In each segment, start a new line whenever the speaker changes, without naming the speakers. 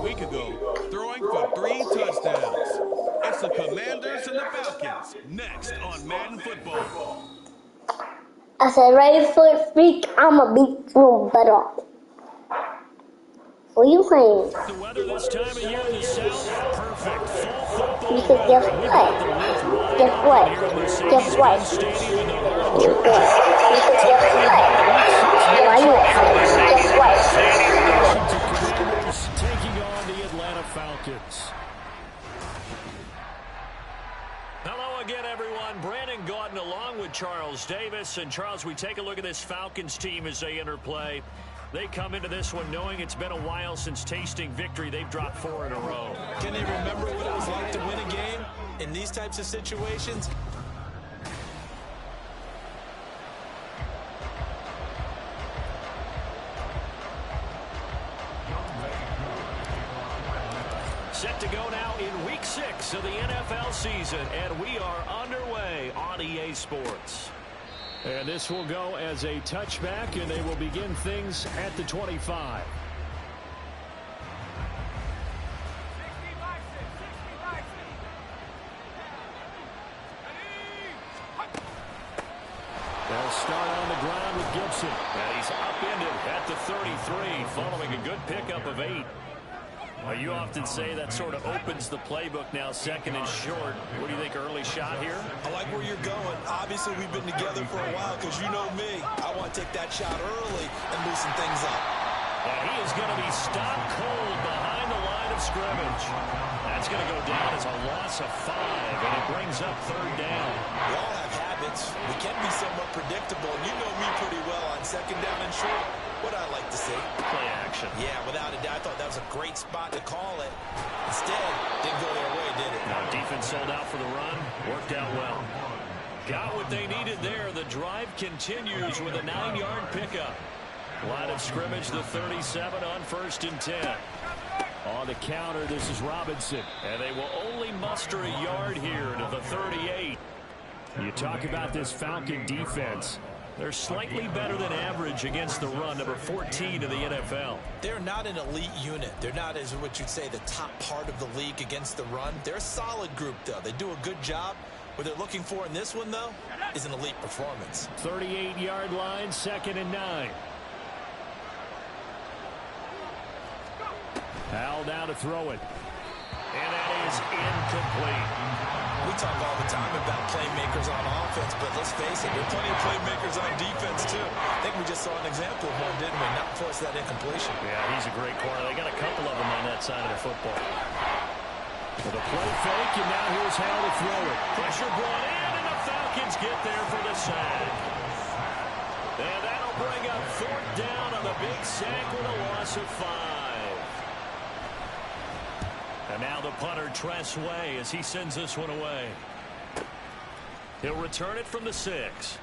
week ago, throwing for 3 touchdowns. It's the Commanders and the Falcons, next on Madden Football.
I said, ready for a freak, I'm a big room better. What are you playing?
The weather this time of year in the South, perfect. Full football
Because
weather.
guess
We've got the
what?
roof wide
Guess
open
what?
here at
Guess what?
Mercedes-Benz Stadium in the heart of
Guess
Georgia.
what?
Commanders taking on the Atlanta Falcons. Hello again, everyone. Brandon Gaudin along with Charles Davis. And Charles, we take a look at this Falcons team as they interplay. They come into this one knowing it's been a while since tasting victory. They've dropped 4 in a row.
Can they remember what it was like to win a game in these types of situations?
Set to go now in Week 6 of the NFL season, and we are underway on EA Sports. And this will go as a touchback, and they will begin things at the 25. They'll start on the ground with Gibson. And he's upended at the 33, following a good pickup of 8. Well, you often say that sort of opens the playbook now, second and short. What do you think, early shot here?
I like where you're going. Obviously, we've been together for a while because you know me. I want to take that shot early and loosen things up.
And he is going to be stopped cold behind the line of scrimmage. That's going to go down as a loss of 5, and it brings up 3rd down.
We all have habits. We can be somewhat predictable. You know me pretty well on 2nd down and short. What I like to see.
Play action.
Yeah, without a doubt. I thought that was a great spot to call it. Instead, didn't go their way, did it?
No, defense sold out for the run. Worked out well. Got what they needed there. The drive continues with a 9-yard pickup. Line of scrimmage, the 37 on 1st and 10. On the counter, this is Robinson. And they will only muster a yard here to the 38. You talk about this Falcon defense. They're slightly better than average against the run, number 14 in the NFL.
They're not an elite unit. They're not, as what you'd say, the top part of the league against the run. They're a solid group, though. They do a good job. What they're looking for in this one, though, is an elite performance.
38-yard line, 2nd and 9. Howell down to throw it. And that is incomplete.
We talk all the time about playmakers on offense, but let's face it, there are plenty of playmakers on defense, too. I think we just saw an example of one, didn't we? Not force that incompletion.
Yeah, he's a great corner. They got a couple of them on that side of the football. With a play fake, and now here's Howell to throw it. Pressure brought in, and the Falcons get there for the sack. And that'll bring up 4th down on the big sack with a loss of 5. And now the punter, Tress Way, as he sends this one away. He'll return it from the 6.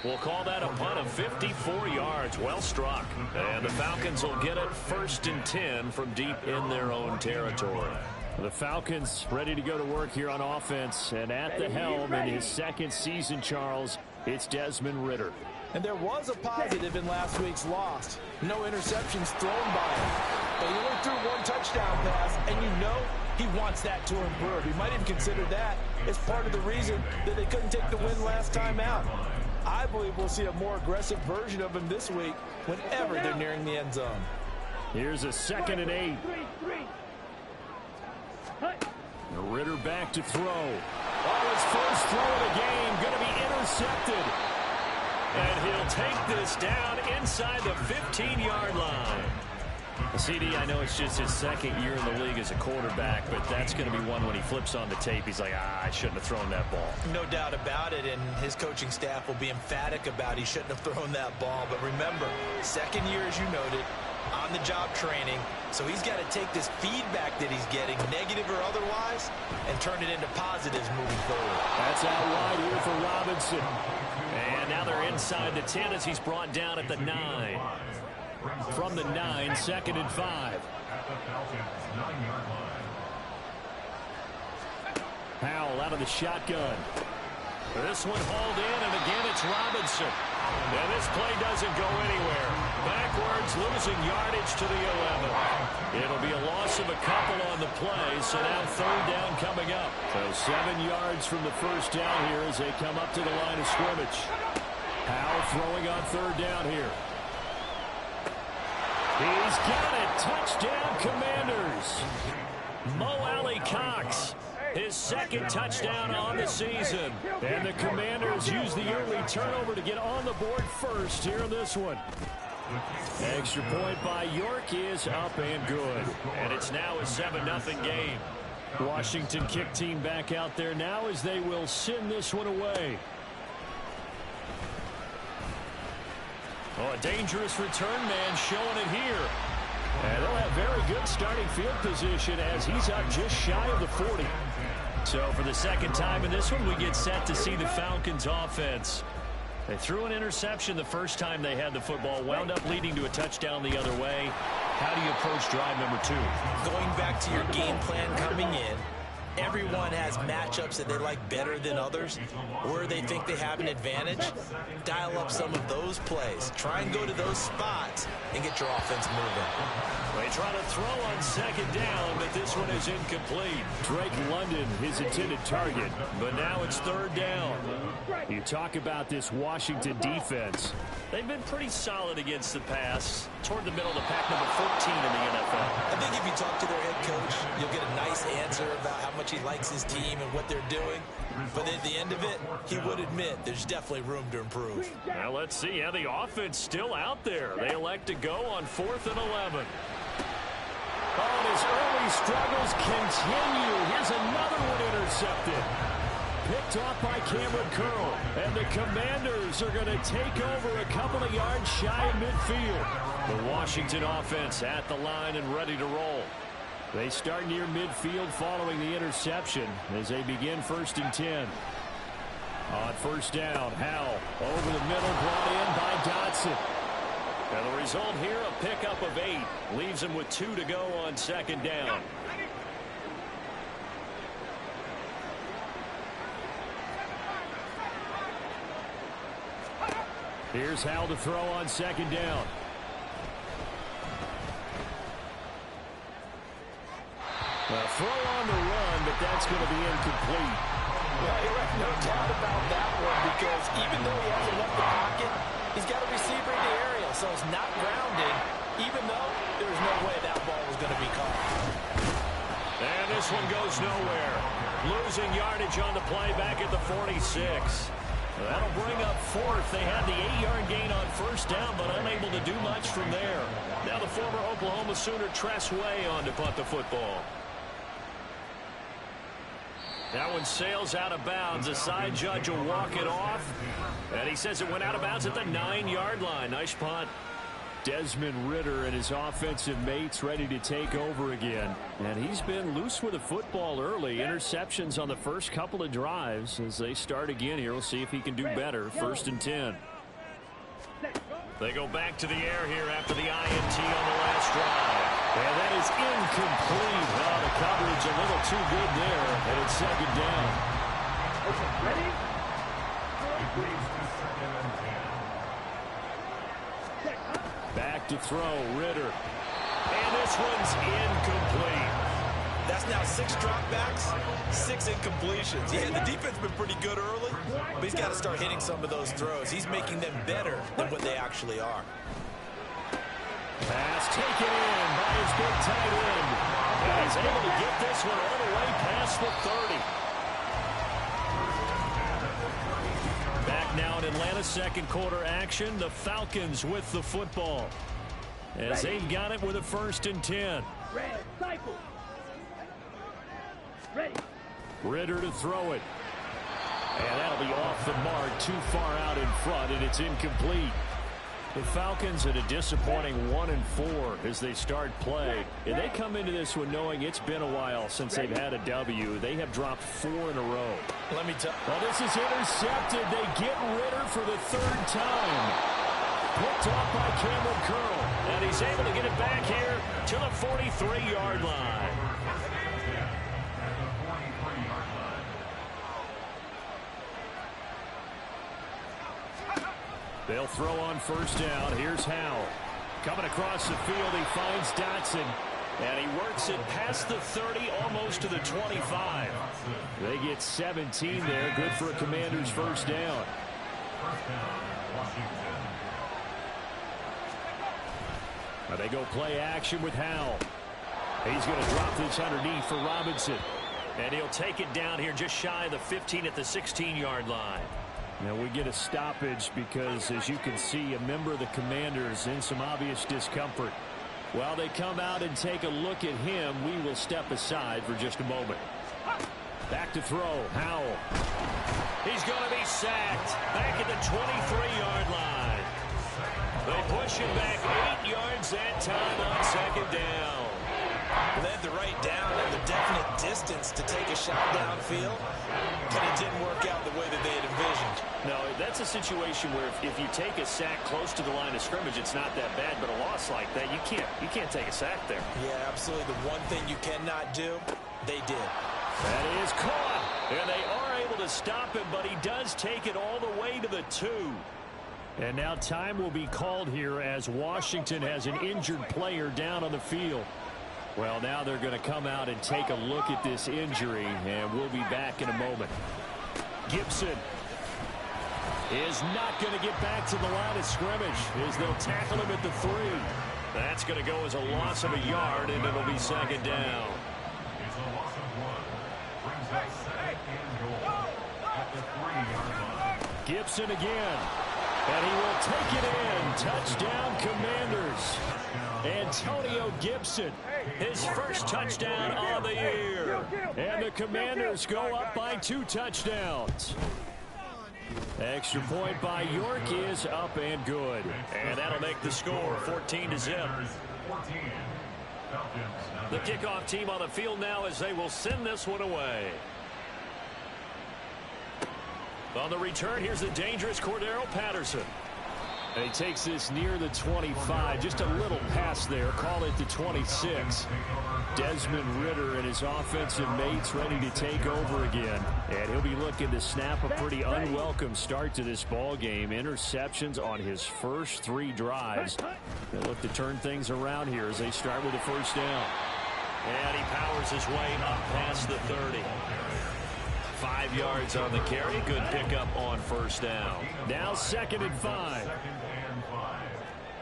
We'll call that a punt of 54 yards. Well struck. And the Falcons will get it 1st and 10 from deep in their own territory. The Falcons ready to go to work here on offense. And at the helm in his 2nd season, Charles, it's Desmond Ridder.
And there was a positive in last week's loss. No interceptions thrown by him. But he only threw 1 touchdown pass, and you know he wants that to improve. He might even consider that as part of the reason that they couldn't take the win last time out. I believe we'll see a more aggressive version of him this week whenever they're nearing the end zone.
Here's a 2nd and 8. Ridder back to throw. Oh, his first throw of the game going to be intercepted. And he'll take this down inside the 15-yard line. CD, I know it's just his 2nd year in the league as a quarterback, but that's going to be one when he flips on the tape. He's like, I shouldn't have thrown that ball.
No doubt about it, and his coaching staff will be emphatic about he shouldn't have thrown that ball. But remember, 2nd year, as you noted, on-the-job training. So he's got to take this feedback that he's getting, negative or otherwise, and turn it into positives moving forward.
That's out wide here for Robinson. And now they're inside the 10 as he's brought down at the 9. From the 9, 2nd and 5. Howell out of the shotgun. This one hauled in, and again it's Robinson. And this play doesn't go anywhere. backwards, losing yardage to the 11. It'll be a loss of a couple on the play, so now third down coming up. So 7 yards from the first down here as they come up to the line of scrimmage. Howe throwing on third down here. He's got it. Touchdown, Commanders. Mo Alley-Cox, his second touchdown on the season. And the Commanders use the early turnover to get on the board first here in this one. Extra point by York is up and good. And it's now a 7-0 game. Washington kick team back out there now as they will send this one away. Oh, a dangerous return man showing it here. And they'll have very good starting field position as he's up just shy of the 40. So for the second time in this one, we get set to see the Falcons offense. They threw an interception the first time they had the football, wound up leading to a touchdown the other way. How do you approach drive number 2?
Going back to your game plan coming in, everyone has matchups that they like better than others. Where they think they have an advantage, dial up some of those plays. Try and go to those spots and get your offense moving.
They try to throw on second down, but this one is incomplete. Drake London, his intended target, but now it's third down. You talk about this Washington defense. They've been pretty solid against the pass, toward the middle of the pack, number 14 in the NFL.
I think if you talk to their head coach, you'll get a nice answer about how much he likes his team and what they're doing. But at the end of it, he would admit there's definitely room to improve.
Now let's see how the offense still out there. They elect to go on 4th and 11. Oh, and his early struggles continue. Here's another one intercepted. Picked off by Cameron Curl. And the Commanders are going to take over a couple of yards shy of midfield. The Washington offense at the line and ready to roll. They start near midfield following the interception as they begin 1st and 10. On first down, Howe over the middle, brought in by Dotson. And the result here, a pickup of 8. Leaves him with 2 to go on second down. Here's Howe to throw on second down. A throw on the run, but that's going to be incomplete.
Yeah, you're no doubt about that one, because even though he hasn't left the pocket, he's got a receiver in the area, so it's not grounded, even though there's no way that ball was going to be caught.
And this one goes nowhere. Losing yardage on the play back at the 46. That'll bring up 4th. They had the 8-yard gain on first down, but unable to do much from there. Now the former Oklahoma Sooner Tress Way on to punt the football. That one sails out of bounds. A side judge will walk it off. And he says it went out of bounds at the 9-yard line. Nice punt. Desmond Ridder and his offensive mates ready to take over again. And he's been loose with the football early. Interceptions on the first couple of drives. As they start again here, we'll see if he can do better. 1st and 10. They go back to the air here after the INT on the last drive. And that is incomplete. Oh, the coverage a little too good there. And it's second down.
Ready?
Back to throw, Ridder. And this one's incomplete.
That's now 6 dropbacks, 6 incompletions. Yeah, the defense has been pretty good early, but he's got to start hitting some of those throws. He's making them better than what they actually are.
Pass taken in by his big tight end. And he's able to get this one all the way past the 30. Back now in Atlanta's second quarter action. The Falcons with the football. As they've got it with a 1st and 10.
Red, cycle. Ready.
Ridder to throw it. And that'll be off the mark, too far out in front, and it's incomplete. The Falcons at a disappointing 1-4 as they start play. And they come into this one knowing it's been a while since they've had a W. They have dropped 4 in a row.
Let me tell you.
Well, this is intercepted. They get Ridder for the 3rd time. Picked off by Cameron Curl. And he's able to get it back here to the 43-yard line. They'll throw on first down. Here's Howe. Coming across the field, he finds Dotson. And he works it past the 30, almost to the 25. They get 17 there. Good for a Commanders first down. Now they go play action with Howell. He's going to drop this underneath for Robinson. And he'll take it down here just shy of the 15 at the 16-yard line. Now we get a stoppage because, as you can see, a member of the Commanders in some obvious discomfort. While they come out and take a look at him, we will step aside for just a moment. Back to throw. Howell. He's going to be sacked back at the 23-yard line. They push him back 8 yards that time on second down.
They had the right down and the definite distance to take a shot downfield, but it didn't work out the way that they had envisioned.
No, that's a situation where if you take a sack close to the line of scrimmage, it's not that bad, but a loss like that, you can't take a sack there.
Yeah, absolutely. The one thing you cannot do, they did.
That is caught, and they are able to stop him, but he does take it all the way to the 2. And now time will be called here as Washington has an injured player down on the field. Well, now they're going to come out and take a look at this injury, and we'll be back in a moment. Gibson is not going to get back to the line of scrimmage as they'll tackle him at the 3. That's going to go as a loss of a yard, and it'll be second down.
It's a loss of 1. Brings up second and goal at the 3-yard line.
Gibson again, and he will take it in. Touchdown, Commanders. Antonio Gibson, his first touchdown of the year. And the Commanders go up by 2 touchdowns. Extra point by York is up and good. And that'll make the score 14-0. The kickoff team on the field now as they will send this one away. On the return, here's the dangerous Cordero Patterson. And he takes this near the 25. Just a little pass there. Call it the 26. Desmond Ridder and his offensive mates ready to take over again. And he'll be looking to snap a pretty unwelcome start to this ball game. Interceptions on his first 3 drives. They look to turn things around here as they start with the first down. And he powers his way up past the 30. 5 yards on the carry. Good pickup on first down. Now 2nd and 5.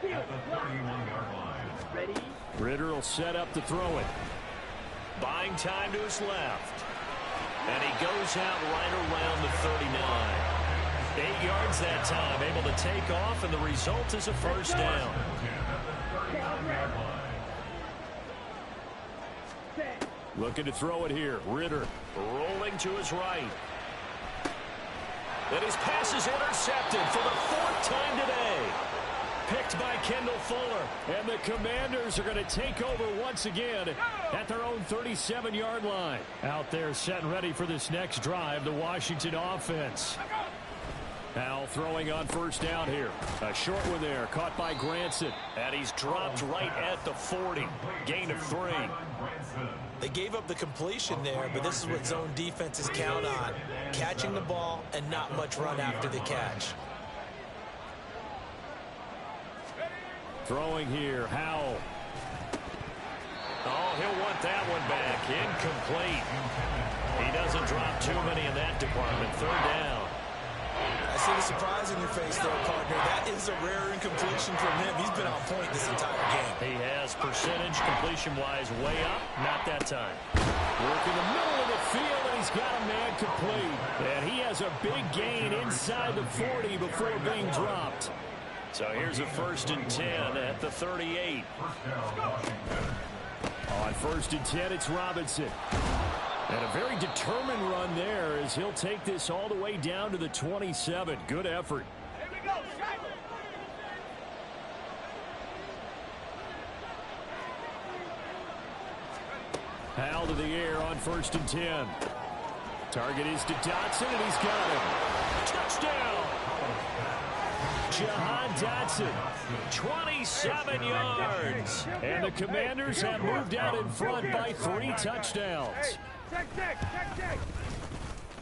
At the 31-yard line.
Ready?
Ridder will set up to throw it. Buying time to his left. And he goes out right around the 39. 8 yards that time. Able to take off, and the result is a first down. Looking to throw it here. Ridder rolling to his right. And his pass is intercepted for the 4th time today. Picked by Kendall Fuller. And the Commanders are going to take over once again at their own 37-yard line. Out there set and ready for this next drive, the Washington offense. Now throwing on first down here. A short one there, caught by Granson. And he's dropped right at the 40. Gain of 3.
They gave up the completion there, but this is what zone defenses count on. Catching the ball and not much run after the catch.
Throwing here, Howell. Oh, he'll want that one back. Incomplete. He doesn't drop too many in that department. 3rd down.
I see the surprise in your face there, partner. That is a rare incompletion from him. He's been on point this entire game.
He has percentage completion-wise way up. Not that time. Work in the middle of the field, and he's got a man complete. And he has a big gain inside the 40 before being dropped. So here's a 1st and 10 at the 38. On 1st and 10, it's Robinson. And a very determined run there as he'll take this all the way down to the 27. Good effort.
Here we go.
Howell to the air on 1st and 10. Target is to Dotson, and he's got him. Touchdown! Jahan Dotson, 27 yards. And the Commanders have moved out in front by 3 touchdowns.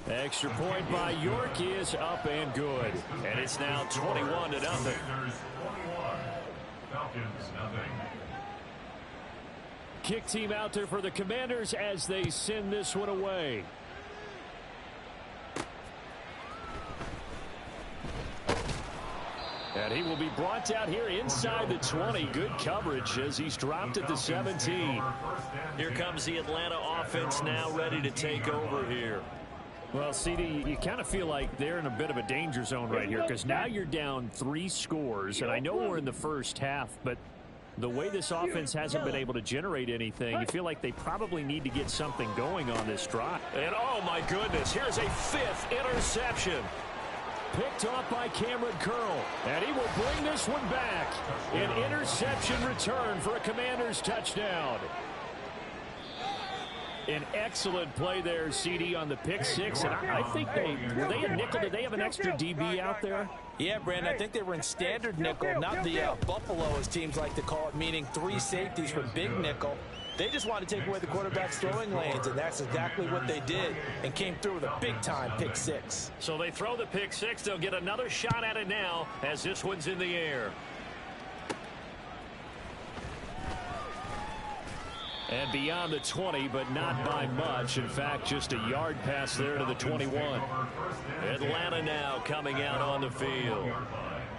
Extra point by York is up and good. And it's now 21-0.
Falcons nothing.
Kick team out there for the Commanders as they send this one away. And he will be brought out here inside the 20. Good coverage as he's dropped at the 17. Here comes the Atlanta offense now ready to take over here. Well, CD, you kind of feel like they're in a bit of a danger zone right here because now you're down 3 scores. And I know we're in the first half, but the way this offense hasn't been able to generate anything, you feel like they probably need to get something going on this drive. And, oh, my goodness, here's a 5th interception. Picked off by Cameron Curl, and he will bring this one back. An interception return for a Commanders touchdown. An excellent play there, CD, on the pick 6. And I think were they a nickel? Did they have an extra DB out there?
Yeah, Brandon, I think they were in standard nickel, not the Buffalo, as teams like to call it, meaning 3 safeties for big nickel. They just wanted to take away the quarterback's throwing lanes, and that's exactly what they did and came through with a big-time pick 6.
So they throw the pick 6. They'll get another shot at it now as this one's in the air. And beyond the 20, but not by much. In fact, just a yard pass there to the 21. Atlanta now coming out on the field.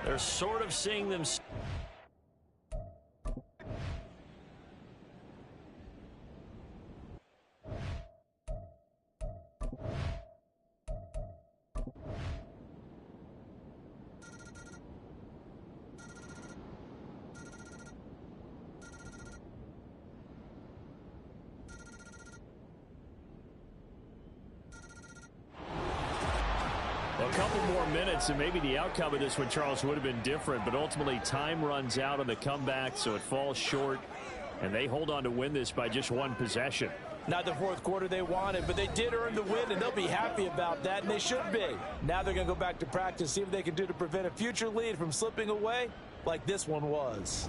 They're sort of seeing them. A couple more minutes, and maybe the outcome of this one, Charles, would have been different. But ultimately, time runs out on the comeback, so it falls short. And they hold on to win this by just 1 possession.
Not the 4th quarter they wanted, but they did earn the win, and they'll be happy about that, and they should be. Now they're going to go back to practice, see what they can do to prevent a future lead from slipping away like this one was.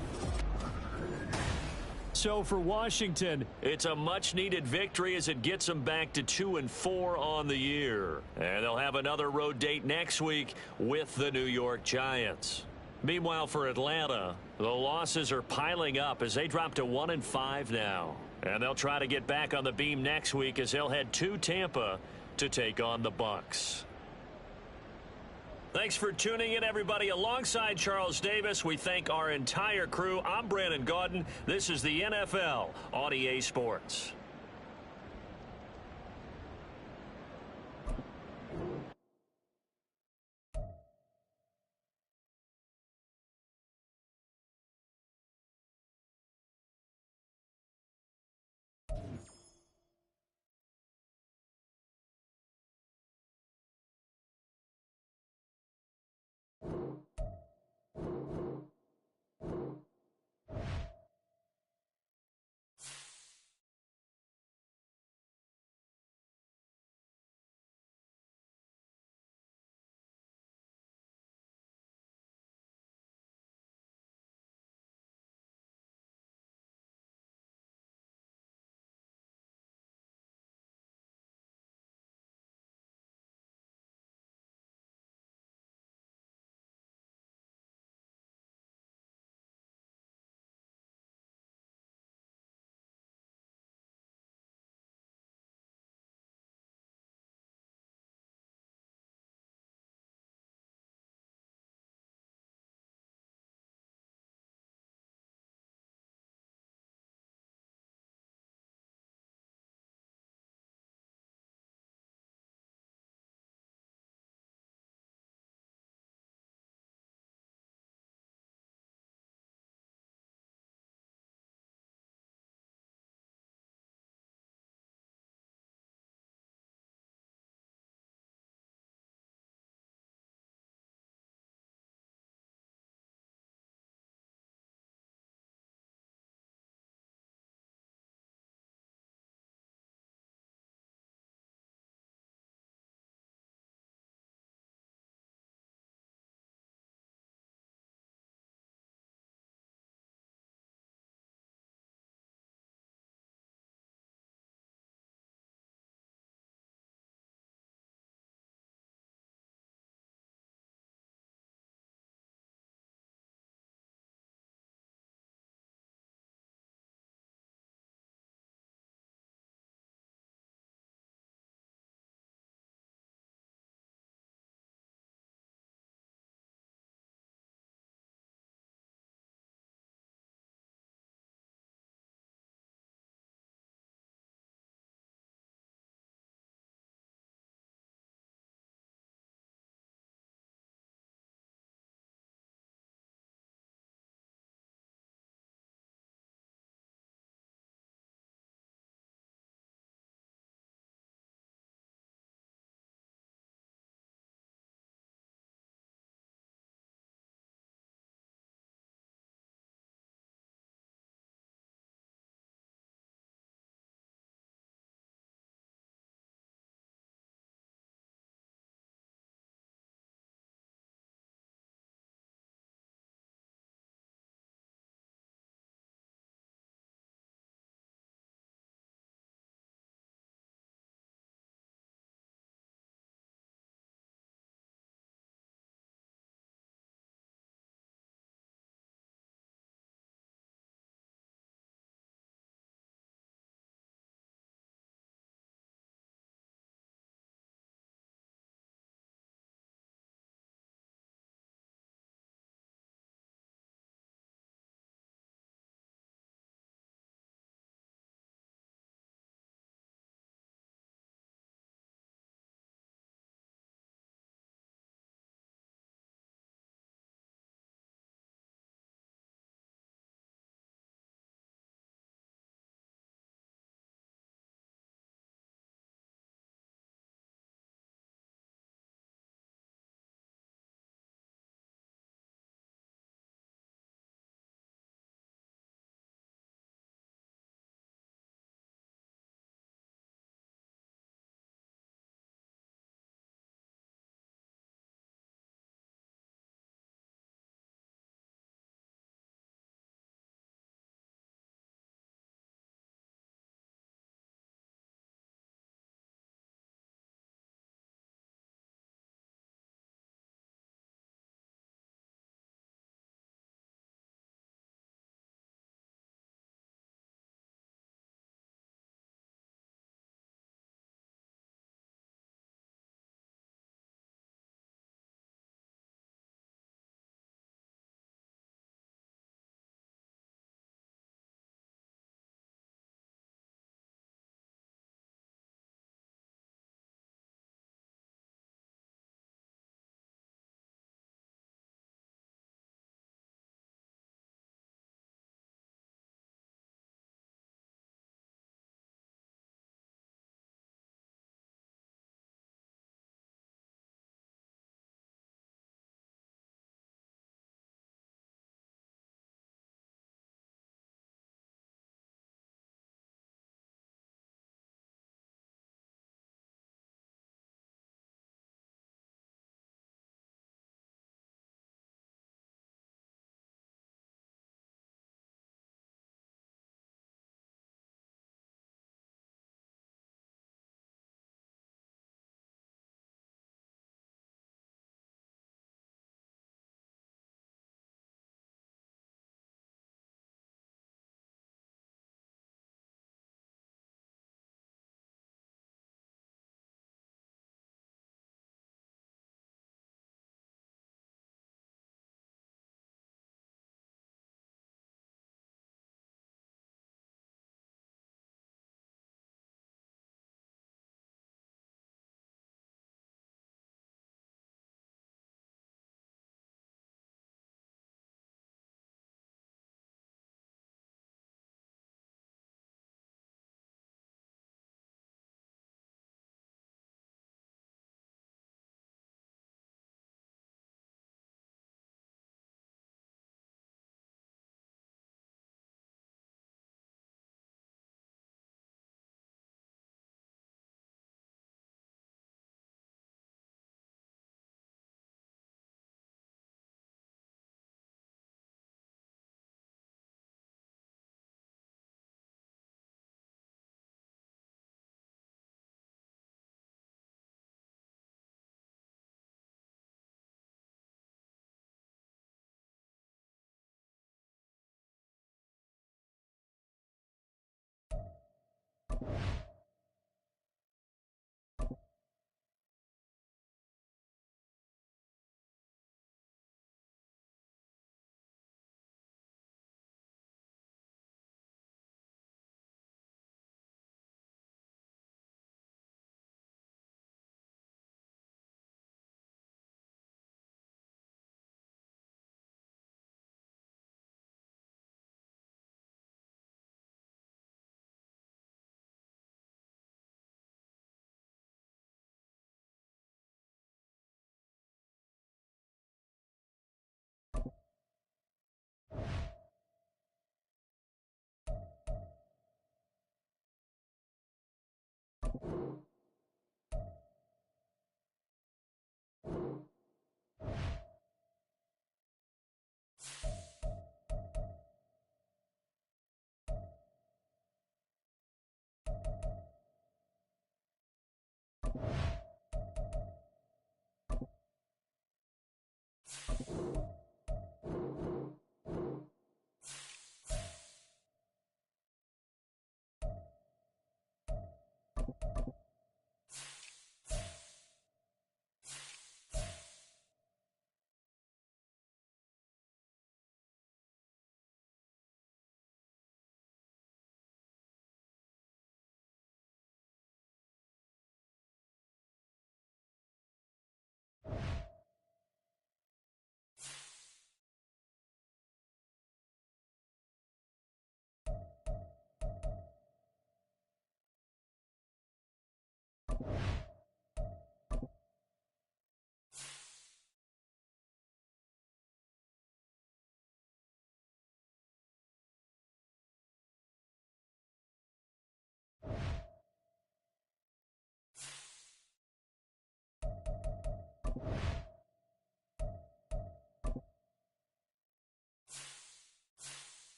So for Washington, it's a much-needed victory as it gets them back to 2-4 on the year. And they'll have another road date next week with the New York Giants. Meanwhile, for Atlanta, the losses are piling up as they drop to 1-5 now. And they'll try to get back on the beam next week as they'll head to Tampa to take on the Bucs. Thanks for tuning in, everybody. Alongside Charles Davis, we thank our entire crew. I'm Brandon Gaudin. This is the NFL on EA Sports.